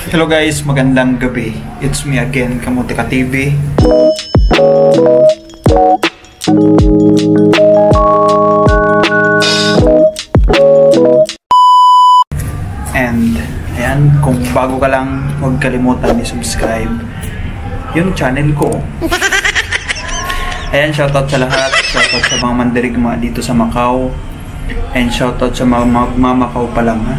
Hello guys, magandang gabi. It's me again, Kamutika TV. And ayan, kung bago ka lang, huwag kalimutan i-subscribe yung channel ko. Ayan, shoutout sa lahat. Shoutout sa mga mandirigma dito sa Macau. And shoutout sa mga magmamakaw pa lang, ha.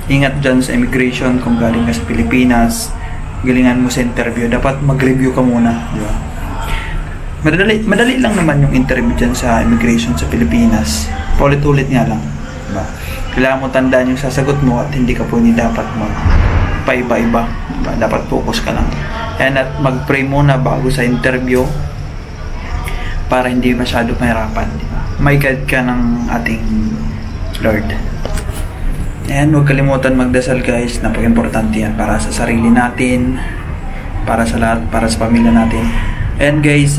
Ingat dyan sa immigration kung galing ka sa Pilipinas. Galingan mo sa interview. Dapat mag-review ka muna, di ba? Madali lang naman yung interview dyan sa immigration sa Pilipinas. Paulit-ulit nga lang, di ba? Kailangan mo tandaan yung sasagot mo at hindi ka po dapat magpaiba-iba, diba? Dapat focus ka lang. Ayan, at mag-pray muna bago sa interview para hindi masyado mahirapan, diba? May guide ka ng ating Lord. Ayan, huwag kalimutan magdasal guys. Napaka-importante yan para sa sarili natin, para sa lahat, para sa pamilya natin. Ayan guys,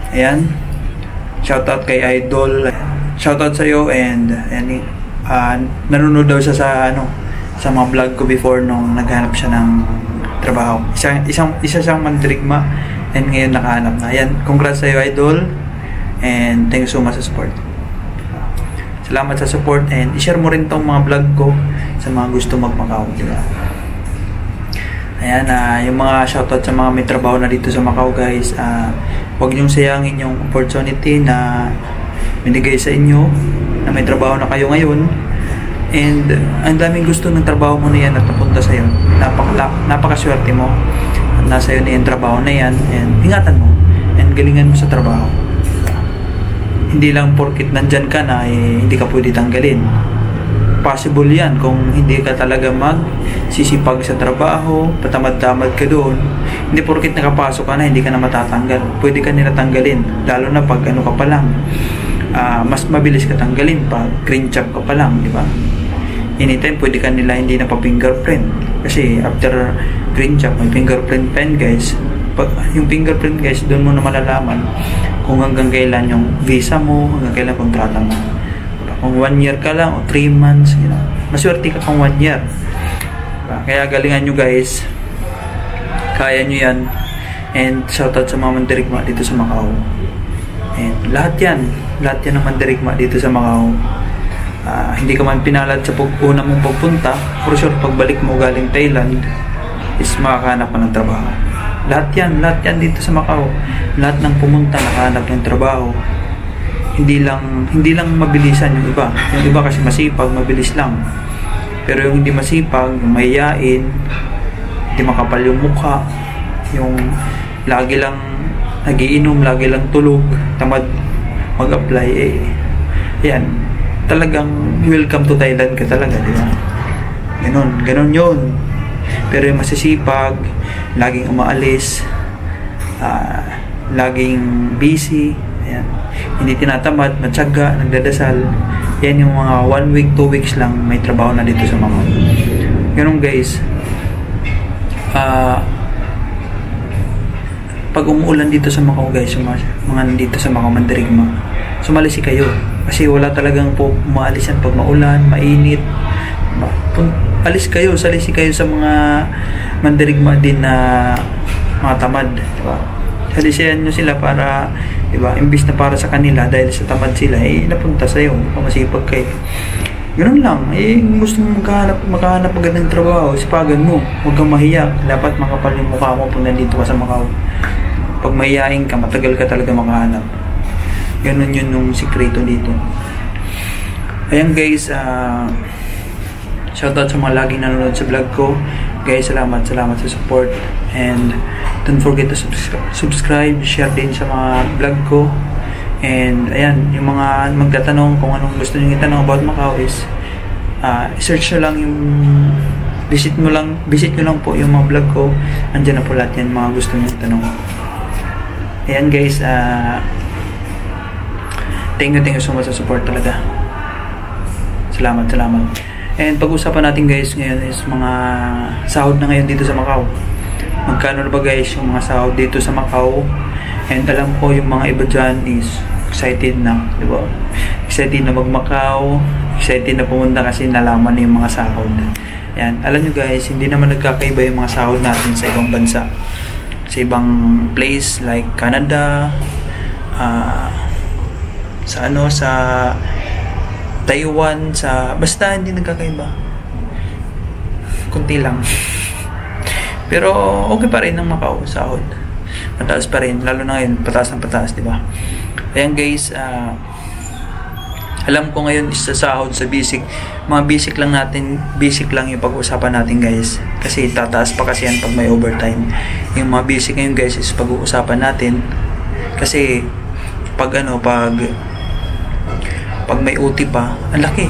ayan, shoutout kay Idol. Shoutout sa'yo and nanonood daw siya sa mga vlog ko before nung naghanap siya ng trabaho. Isa siyang mandirigma and ngayon nakahanap na. Ayan, congrats sa'yo Idol and thank you so much sa support. Salamat sa support and i-share mo rin tong mga vlog ko sa mga gusto mag-Macau, diba? Ayan, yung mga shoutout sa mga may trabaho na dito sa Macau guys, huwag niyong sayangin yung opportunity na binigay sa inyo na may trabaho na kayo ngayon and ang daming gusto ng trabaho mo na yan at napunta sa'yo. Napakaswerte mo at nasa iyo na yung trabaho na yan and ingatan mo and galingan mo sa trabaho. Hindi lang porkit nandyan ka na hindi ka pwede tanggalin. Possible yan kung hindi ka talaga magsisipag sa trabaho, patamad-tamad ka doon. Hindi porkit nakapasok ka na hindi ka na matatanggal. Pwede ka nila tanggalin, lalo na pag ano ka pa lang. Mas mabilis ka tanggalin pag green job ka pa lang, di ba? Anytime pwede ka nila hindi na pa-fingerprint. Kasi after green job, may fingerprint pen guys. Pag yung fingerprint guys, doon mo na malalaman kung hanggang kailan yung visa mo, hanggang kailan kontrata mo. Kung 1 year ka lang o 3 months, you know, maswerte ka kung 1 year. Kaya galingan nyo guys, kaya nyo yan. And shoutout sa mga mandirigma dito sa Macau. And lahat yan ng mandirigma dito sa Macau. Hindi ka man pinalad sa una mong pagpunta, for sure pagbalik mo galing Thailand is makakahanap ka ng trabaho. Lahat yan dito sa Macau. Lahat ng pumunta nakahanap ng trabaho. Hindi lang mabilisan yung iba. Yung iba kasi masipag, mabilis lang. Pero yung hindi masipag, yung mahiyain, hindi makapal yung mukha, yung lagi lang nagiinom, lagi lang tulog, tamad mag-apply, yan. Talagang welcome to Thailand ka talaga, di ba? Ganon yun. Pero yung masisipag, laging umaalis, laging busy, ayan. Hindi tinatamad, matyaga, nagdadasal. Yan yung mga 1 week, 2 weeks lang may trabaho na dito sa Macau. Ganun guys. Pag umuulan dito sa Macau guys, yung mga nandito sa Macau mandirigma, sumalisi kayo. Kasi wala talagang po umaalis yan pag maulan, mainit. Alis kayo, salisi kayo sa mga mandirigma din na mga tamad, diba? Salisihan nyo sila para, diba, imbis na para sa kanila dahil sa tamad sila, napunta sa'yo, masipag kayo. Ganun lang, gusto mo makahanap magandang trabaho, sipagan mo, huwag kang mahiya, dapat makapal yung mukha mo kung nandito ka sa Macau. Pag mahiyain ka, matagal ka talaga makahanap. Ganun yun yung sikreto dito. Ayan guys, shoutout sa mga laging nanonood sa vlog ko. Guys, salamat sa support. And don't forget to subscribe, share din sa mga vlog ko. And ayan, yung mga magtatanong kung anong gusto nyo itanong about Macau is search nyo lang yung visit nyo lang po yung mga vlog ko. Andyan na po lahat yan, mga gusto nyo itanong. Ayan guys, thank you so much sa support talaga. Salamat. And pag-usapan natin guys ngayon is mga sahod na ngayon dito sa Macau. Magkano na ba guys yung mga sahod dito sa Macau? And alam ko yung mga iba dyan is excited na, di ba? Excited na mag-Macau, excited na pumunta kasi nalaman na yung mga sahod. Yan, alam nyo guys, hindi naman nagkakaiba yung mga sahod natin sa ibang bansa. Sa ibang place like Canada, sa Taiwan, basta hindi nagkakaiba. Kunti lang. Pero okay pa rin ang Macau sahod. Mataas pa rin, lalo na ngayon, pataas ng pataas, di ba? Ayan guys, alam ko ngayon is sa sahod sa basic. Mga basic lang yung pag-uusapan natin guys. Kasi tataas pa kasi yan pag may overtime. Yung mga basic ngayon guys is pag-uusapan natin. Kasi pag may OT pa, ang laki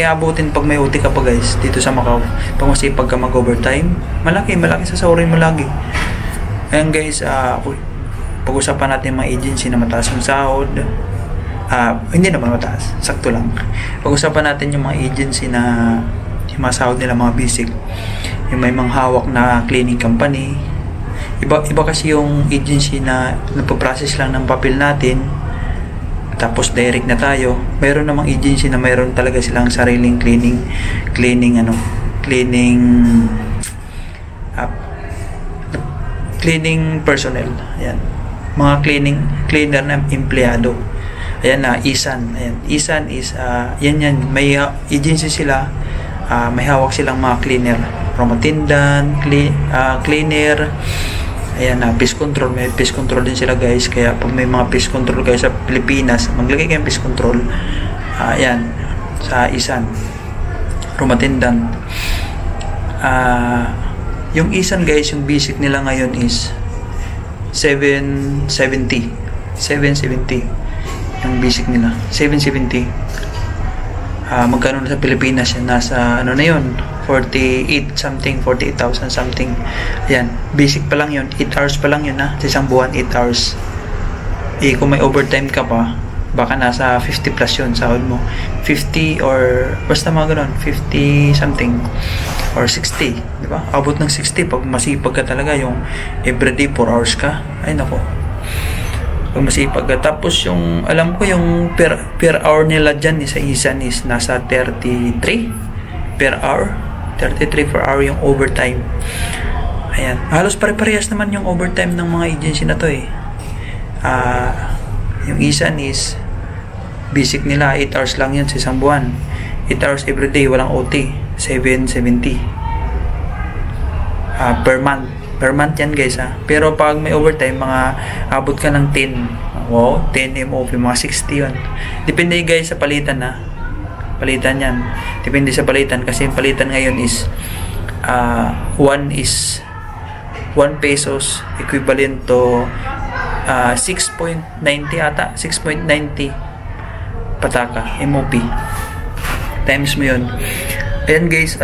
abutin pag may OT ka pa guys dito sa Macau. Pag masipag ka mag-overtime, malaki sa sahurin mo lagi. Ayan guys, pag-usapan natin mga agency na mataas yung sahod. Hindi naman mataas, sakto lang. Pag-usapan natin yung mga agency na yung mga sahod nila mga basic, yung may mga hawak na cleaning company. Iba kasi yung agency na nagpo-process lang ng papel natin, tapos direct na tayo. Mayroon namang agency na mayroon talaga silang sariling cleaning personnel. Ayan, mga cleaner na empleyado. Ayan na, Isan. Ayan, Isan is, yan, may agency sila, may hawak silang mga cleaner, from attendant, cleaner, ayan na, pest control, may pest control din sila guys. Kaya pag may mga pest control guys sa Pilipinas, maglagay kayong pest control, ayan, sa Isan, from attendant. Yung Isan guys, yung basic nila ngayon is 770 yung basic nila, 770. Magkano na sa Pilipinas yan? Nasa ano na yun, 48,000 something. Ayan, basic pa lang yun, 8 hours pa lang yun sa isang buwan, 8 hours. Kung may overtime ka pa, baka nasa 50 plus yun sahod mo, 50 or basta mga ganon, 50 something or 60, di ba? Abot ng 60 pag masipag ka talaga, yung everyday 4 hours ka. Ay nako, pag masipag ka. Tapos yung alam ko yung per hour nila dyan sa Isan is nasa 33 per hour, 33 per hour yung overtime. Ayan, halos pare-parehas naman yung overtime ng mga agency na to yung Isan is basic nila 8 hours lang yan sa isang buwan, 8 hours everyday, walang OT, 770 per month yan guys Pero pag may overtime, mga abot ka ng 10 MOP, mga 60 yun. Depende guys sa palitan palitan yan, depende sa palitan. Kasi yung palitan ngayon is 1 pesos equivalent to 6.90 ata, 6.90 pataka MOP, times mo yun. Ayan guys,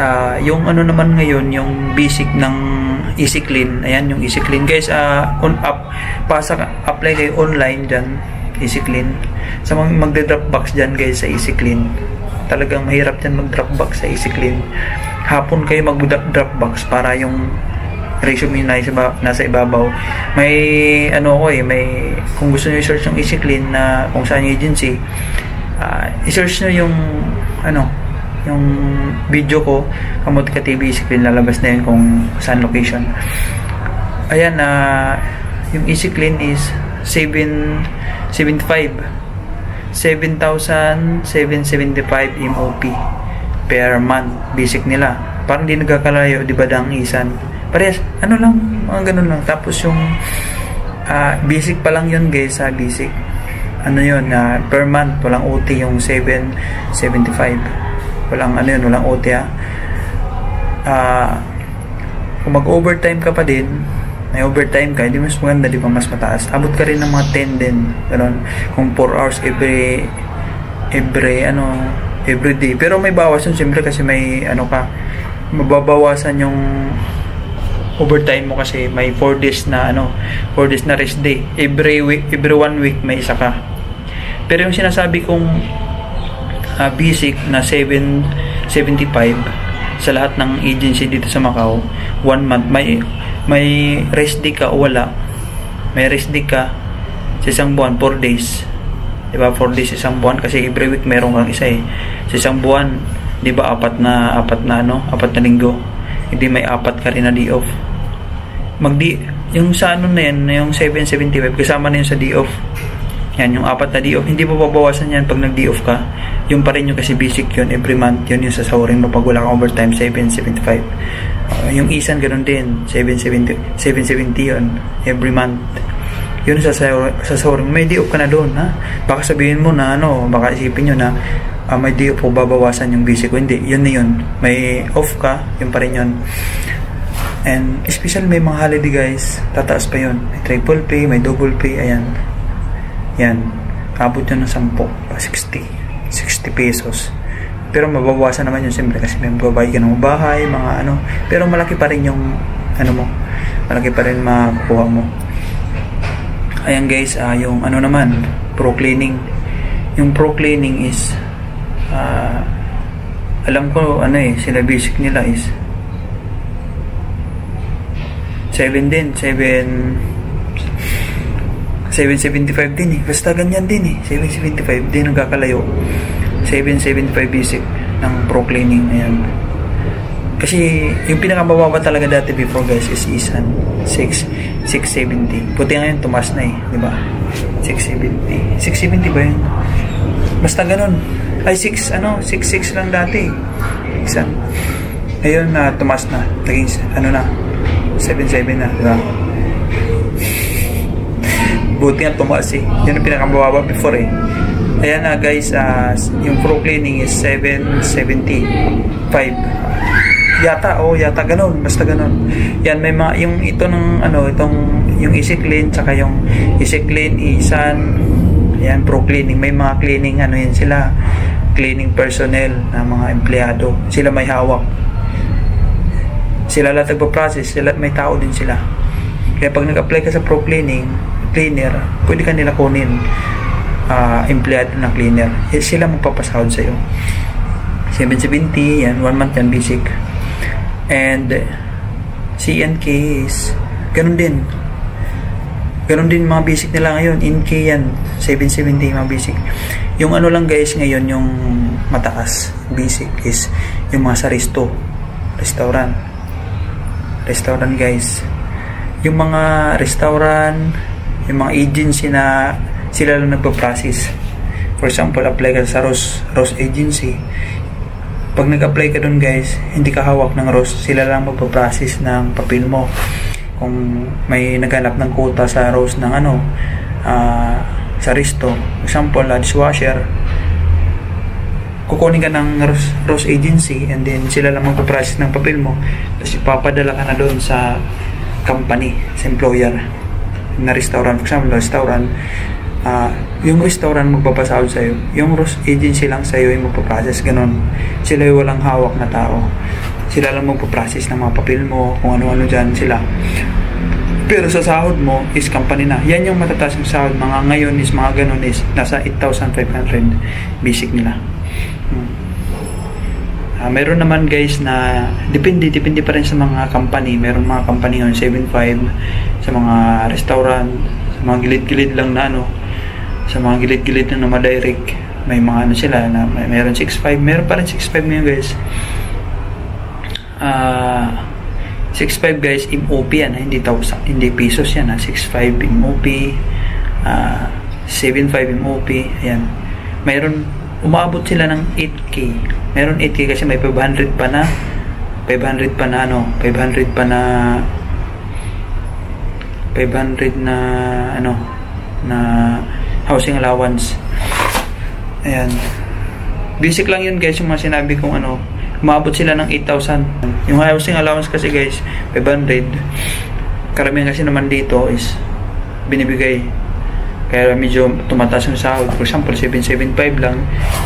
yung ano naman ngayon, yung basic ng Easy Clean. Ayan yung Easy Clean guys, apply kayo online dyan, Easy Clean. Sa mga magde-drop box dyan guys sa Easy Clean, talagang mahirap dyan mag-drop box sa Easy Clean. Hapon kayo mag-drop box para yung resume na nasa ibabaw. May may, kung gusto nyo i-search yung Easy Clean na kung saan yung agency, i-search nyo yung yung video ko, Kamote Ka TV Easy Clean, lalabas na yun kung saan location. Ayan, yung Easy Clean is 7,775 MOP per month, basic nila. Parang di nagkakalayo, di ba, dang Isan? Parehas, mga ganun lang. Tapos yung basic pa lang yun guys, basic. Per month, walang OT yung 775. Walang walang OT kung mag-overtime ka pa din, may overtime ka, hindi mas maganda, di ba, mas mataas. Abot ka rin ng mga 10 din, gano'n. Kung 4 hours every day. Pero may bawas yun, siyempre, kasi may mababawasan yung overtime mo kasi may 4 days na 4 days na rest day. Every 1 week may isa ka. Pero yung sinasabi kong basic na 775 sa lahat ng agency dito sa Macau, 1 month, may rest day ka o wala. May rest day ka sa isang buwan, 4 days, diba? 4 days isang buwan, kasi every week meron kang isa sa isang buwan Di ba apat na linggo. Hindi may apat ka rin na day off. Yung sa ano na yan, yung 775, kasama na yun sa day off. Yan, yung apat na day off. Hindi pa babawasan yan pag nag-day off ka. Yung pa rin yung kasi basic yun, every month yun yung sasahurin mo pag wala kang overtime, 775. Yung isan, ganun din, 770 yun, every month. Yun sasahurin. May day off ka na doon, ha? Baka sabihin mo na, baka isipin nyo na, may day off po, babawasan yung basic ko. Hindi, yun na yun. May off ka, yun pa rin yun. And especially may mga holiday guys, tataas pa yun. May triple pay, may double pay, ayan. Yan, abot yun ng 10, 60 pesos. Pero mababawasan naman yun siyempre kasi may magbabayad ka ng bahay, mga pero malaki pa rin yung malaki pa rin makukuha mo. Ayan guys, yung naman, pro cleaning. Yung pro cleaning is alam ko sila basic nila is 775 din basta ganyan din 775 din, nagkakalayo. 775 basic ng pro cleaning. Ayan, kasi yung pinakamababa talaga dati before guys is isan 670. Puti ngayon tumas na di ba? 670 ba yun? Basta ganun. Ay 66 lang dati. Isan. Ayun na tumas na. Naging 77 na, di ba? Buti nga tumas Yun ang pinakamababa before Ayan na guys, yung pro cleaning is 775. Yata ganun, basta ganun. Yan, may mga, yung ito ng yung Easy Clean, tsaka yung Easy Clean, Isan. Ayan, pro cleaning. May mga cleaning, yan sila. Cleaning personnel na mga empleyado. Sila may hawak. Sila lahat nagpa-process, may tao din sila. Kaya pag nag-apply ka sa pro cleaning, cleaner, pwede ka nila kunin empleyado na cleaner. Sila magpapasahod sa'yo. 770, yan, 1 month yan, basic. And CNK is ganun din. Ganun din mga basic nila ngayon. NK yan, 770 mga basic. Yung lang guys ngayon, yung mataas basic is yung mga sa restaurant guys. Yung mga restaurant, yung mga agency na sila lang nagpa-process. For example, apply ka sa Rose Agency. Pag nag-apply ka dun guys, hindi ka hawak ng Rose, sila lang magpa-process ng papel mo. Kung may naghanap ng quota sa Rose ng sa Risto, for example, dishwasher, kukunin ka ng Rose Agency and then sila lang magpa-process ng papel mo, tapos ipapadala ka na doon sa company, sa employer na restaurant. For example, restaurant, yung restaurant magpapasahod sa'yo, yung Rose Agency lang sa'yo yung magpaprocess, ganun. Sila yung walang hawak na tao, sila lang magpaprocess ng mga papel mo, kung ano-ano dyan sila. Pero sa sahod mo is company na. Yan yung matataas yung sahod. Mga ngayon is mga ganun is nasa 8,500 basic nila. Meron naman guys na depende pa rin sa mga company. Meron mga company ngayon 7.5 sa mga restaurant, sa mga gilid-gilid lang na sa mga gilid-gilid na ma-direct. May mga sila na meron 6.5, meron pa rin 6.5 ngayon guys. 6.5 guys, MOP yan, hindi pesos yan, 6.5 MOP, 7.5 MOP, ayan. Mayroon, umabot sila ng 8K. Meron 8K kasi may 500 pa na housing allowance. Ayan. Basic lang yun guys, yung mga sinabi kong umabot sila ng 8,000. Yung housing allowance kasi guys, 500. Karamihan kasi naman dito is binibigay. Kaya medyo tumataas yung sahod. For example, 775 lang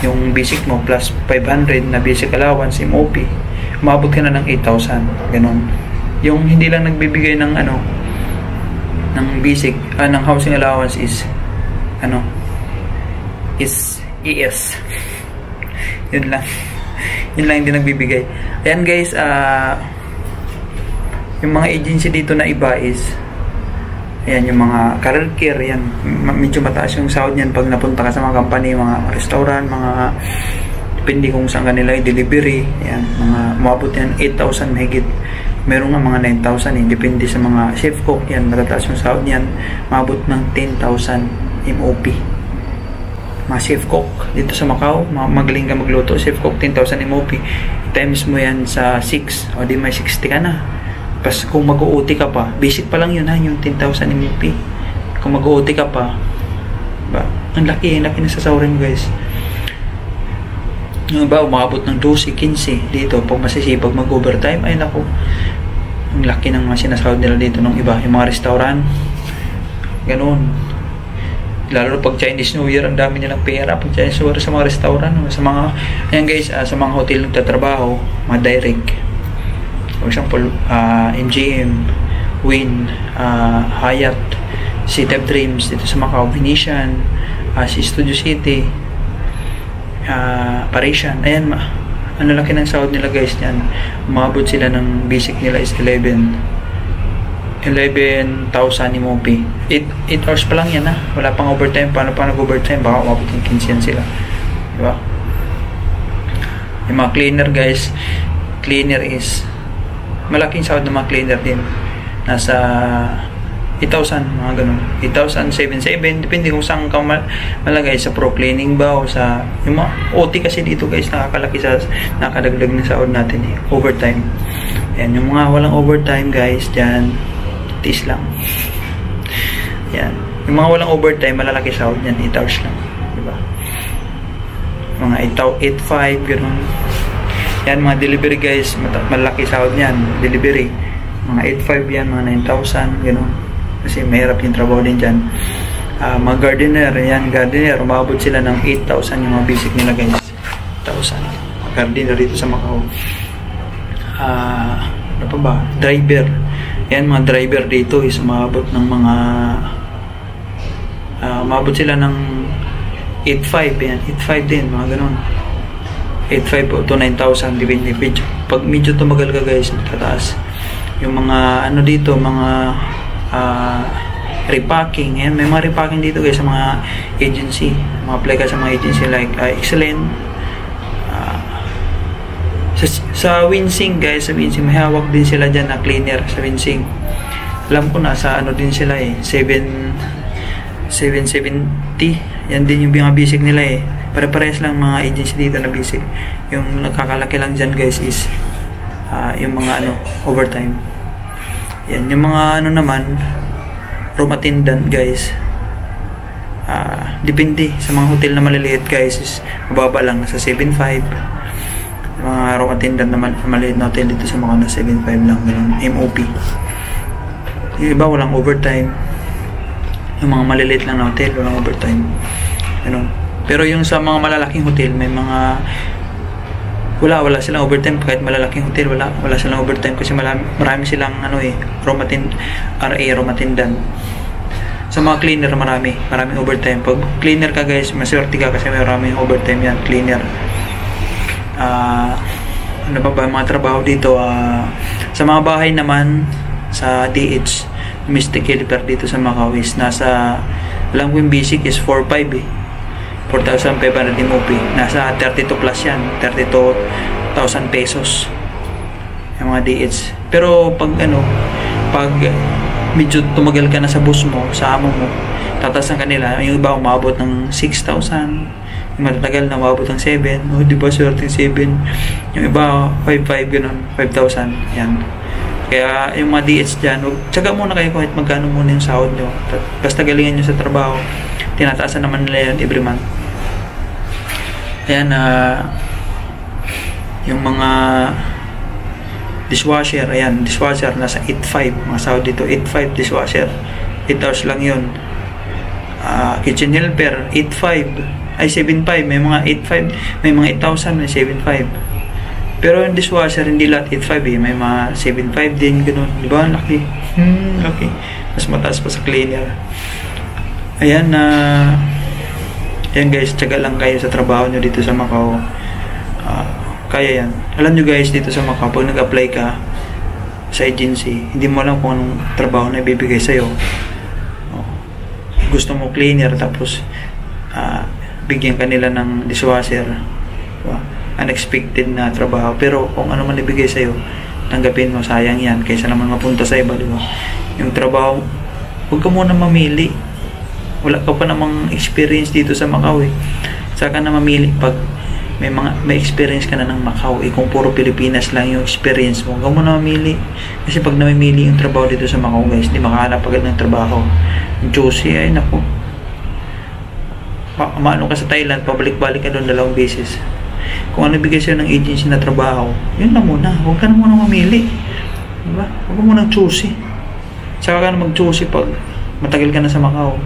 yung basic mo plus 500 na basic allowance, MOP. Umabot ka na ng 8,000. Ganun. Yung hindi lang nagbibigay ng ng basic, ng housing allowance is is ES. Yun lang. Yun lang yung nagbibigay. Ayan guys, yung mga agency dito na iba is ayan, yung mga career care, yan, medyo mataas yung sahod yan pag napunta ka sa mga company, mga restaurant, mga depende kung saan kanila i-delivery. Yan, mga umabot yan 8,000 mahigit. Meron nga mga 9,000 depende sa mga chef cook. Yan, matataas yung sahod niyan, umabot ng 10,000 MOP. Mga chef cook dito sa Macau, magaling ka magluto, chef cook 10,000 MOP, times mo yan sa 6, o di may 60 ka na. Pas kung mag-OT ka pa, basic pa lang yun ha, yung 10,000 MOP. Kung mag-OT ka pa, ba, ang laki na sasawarin mo guys. Yung iba umabot ng 12, 15 dito pag masisipag mag-overtime, ay naku, ang laki ng mga sinasahod nila dito ng iba, yung mga restaurant, ganoon. Lalo pag Chinese New Year, ang dami nilang pera pag Chinese New Year sa mga restaurant, sa mga, ayan guys, sa mga hotel nagtatrabaho, mga direct, for example, MGM, Wynn, Hyatt, City of Dreams dito sa Macau, Venetian, si Studio City, Parisian, ayan, ano laki ng sahod nila guys yan. Umabot sila ng basic nila is 11,000 MOP. 8 hours pa lang yan ha, wala pang overtime. Paano pa nag-overtime, baka umabot ng 15 yan sila, diba? Yung mga cleaner guys, cleaner is malaking sahod ng mga cleaner din, nasa 8,000, mga ganun, 8,077, depende kung saan ka malagay, sa pro cleaning ba o sa yung mga OT. Kasi dito guys, nakakalaki sa nakadagdag na sahod natin overtime. Yan, yung mga walang overtime guys, dyan tis lang. Yan, yung mga walang overtime, malalaki sahod yan, 8 hours lang, diba? Mga 8,500, ganun. Yan, mga delivery guys, malaki sahod yan, delivery, mga 8,500 yan, mga 9,000, ganun. Kasi mahirap yung trabaho din dyan. Mga gardener, yan, gardener, umabot sila ng 8,000 yung mga basic nila guys. 8,000 gardener dito sa Macau. Ano pa ba? Driver, yan, mga driver dito is umabot ng mga umabot sila ng 8,500, yan, 8,500 din, mga ganun, 8,500 to 9,000, depende. Pag medyo tumagal ka guys, tataas yung mga ano dito, mga repacking. Yan, may mga repacking dito guys sa mga agency, apply ka sa mga agency like Excellent, sa Winsing guys. Sa Winsing may hawak din sila dyan na cleaner sa Winsing. Alam ko nasa ano din sila 770. Yan din yung mga basic nila pare-pares lang mga agency dito na basic. Yung nakakalaki lang dyan guys is yung mga ano, overtime. Yan, yung mga ano naman, room attendant guys, depende sa mga hotel na maliliit guys, is mababa lang, nasa 7,500. Mga room attendant naman, maliit na hotel dito sa mga na 7,500 lang, ganun, MOP. Yung iba walang overtime. Yung mga maliliit lang na hotel, walang overtime, ganun. Pero yung sa mga malalaking hotel, may mga wala silang overtime. Kahit malalaking hotel, wala silang overtime kasi marami silang ano room attendant. Sa mga cleaner, maraming overtime. Pag cleaner ka guys, maswerte ka kasi maraming overtime yan, cleaner. Ano pa ba mga trabaho dito? Sa mga bahay naman, sa DH, domestic helper dito sa Macau is nasa, alam ko yung basic is 4,500 4,500 MOP. Nasa 32 plus yan, 32,000 pesos yung mga DH. Pero pag ano, pag medyo tumagal ka na sa bus mo, sa amo mo, tatas ng kanila, yung iba umabot ng 6,000, yung matatagal na umabot ng 7, o diba swerte 7, yung iba 5,500 ganun, 5,000 yan. Kaya yung mga DH dyan, tsaga muna kayo kahit magkano muna yung sahod nyo, basta galingan nyo sa trabaho, tinataasan naman nila yan every month. Ayan, yung mga dishwasher, ayan, dishwasher nasa 8,500, mga sahod dito, 8,500 dishwasher, 8 hours lang yun. Kitchen helper, 8,500, ay 7,500, may mga 8,500, may mga 8,000, may 7,500. Pero yung dishwasher, hindi lahat 8,500 may mga 7,500 din, ganun, di ba? Laki, laki, mas mataas pa sa cleaner. Ayan, yan guys, tiyaga lang kayo sa trabaho nyo dito sa Macau. Kaya yan. Alam nyo guys, dito sa Macau, pag nag-apply ka sa agency, hindi mo alam kung anong trabaho na ibibigay sa'yo. Gusto mo cleaner, tapos bigyan ka nila ng dishwasher, diba? unexpected na trabaho. Pero kung ano man ibigay sa'yo, tanggapin mo, sayang yan. Kaysa naman mapunta sa iba, di ba? Yung trabaho, huwag ka muna mamili. Wala ka pa namang experience dito sa Macau eh. Saka na mamili pag may experience ka na ng Macau eh. Kung puro Pilipinas lang yung experience mo, huwag mo na mamili. Kasi pag namimili yung trabaho dito sa Macau guys, di makahanap agad ng trabaho. Yung juicy ay naku, maano ka sa Thailand, pabalik-balik ka doon 2 beses. Kung ano bigay sa'yo ng agency na trabaho, yun na muna, huwag ka na muna mamili, diba? Huwag ka muna choosy. Saka ka na mag-choosy pag matagal ka na sa Macau.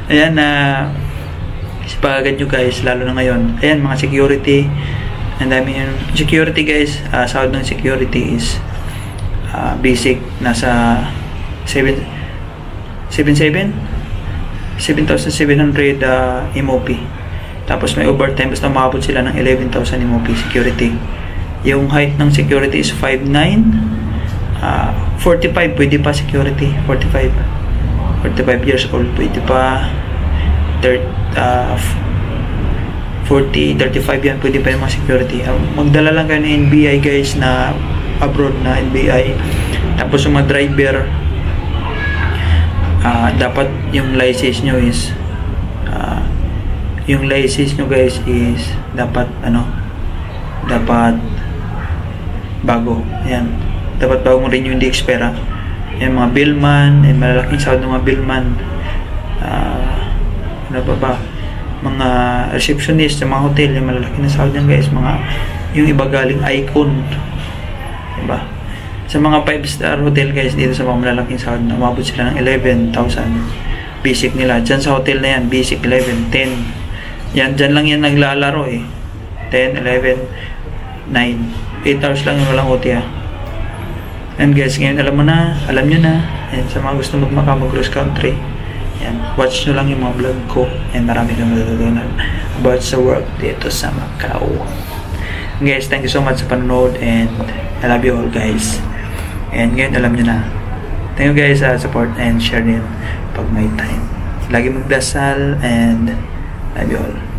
Ayan na sipagan nyo guys, lalo na ngayon. Ayan, mga security, ang dami yun. Security guys, sahod ng security is basic, nasa 7,700 MOP. Tapos may overtime, basta makapot sila ng 11,000 MOP security. Yung height ng security is 5'9". 45 pwede pa security, 45 years old pwede pa. 40, 35 yan, pwede pa yung mga security. Magdala lang kayo ng NBI guys, na abroad na NBI. Tapos yung mga driver, dapat yung license nyo is guys is dapat dapat bago. Ayan, dapat bagong rin yung hindi expire. Ayan, mga billman, and malalaking sahod ng mga billman. Ano ba? Mga receptionist sa mga hotel, yung malalaki na sahod yan guys. Yung iba galing Icon, diba? Sa mga 5-star hotel guys, dito sa mga malalaking sahod, umabot sila ng 11,000 basic nila. Dyan sa hotel na yan, basic 11, 10. Yan, dyan lang yan naglalaro eh. 10, 11, 9. 8 hours lang yung walang OT ah. And guys, ngayon alam nyo na. And sa mga gusto mag-cross country, yan, watch nyo lang yung mga vlog ko. And marami kang matutunan about sa work dito sa Macau. And guys, thank you so much sa panonood. And I love you all guys. And ngayon alam nyo na. Thank you guys sa support and share din pag may time. Lagi magdasal and love you all.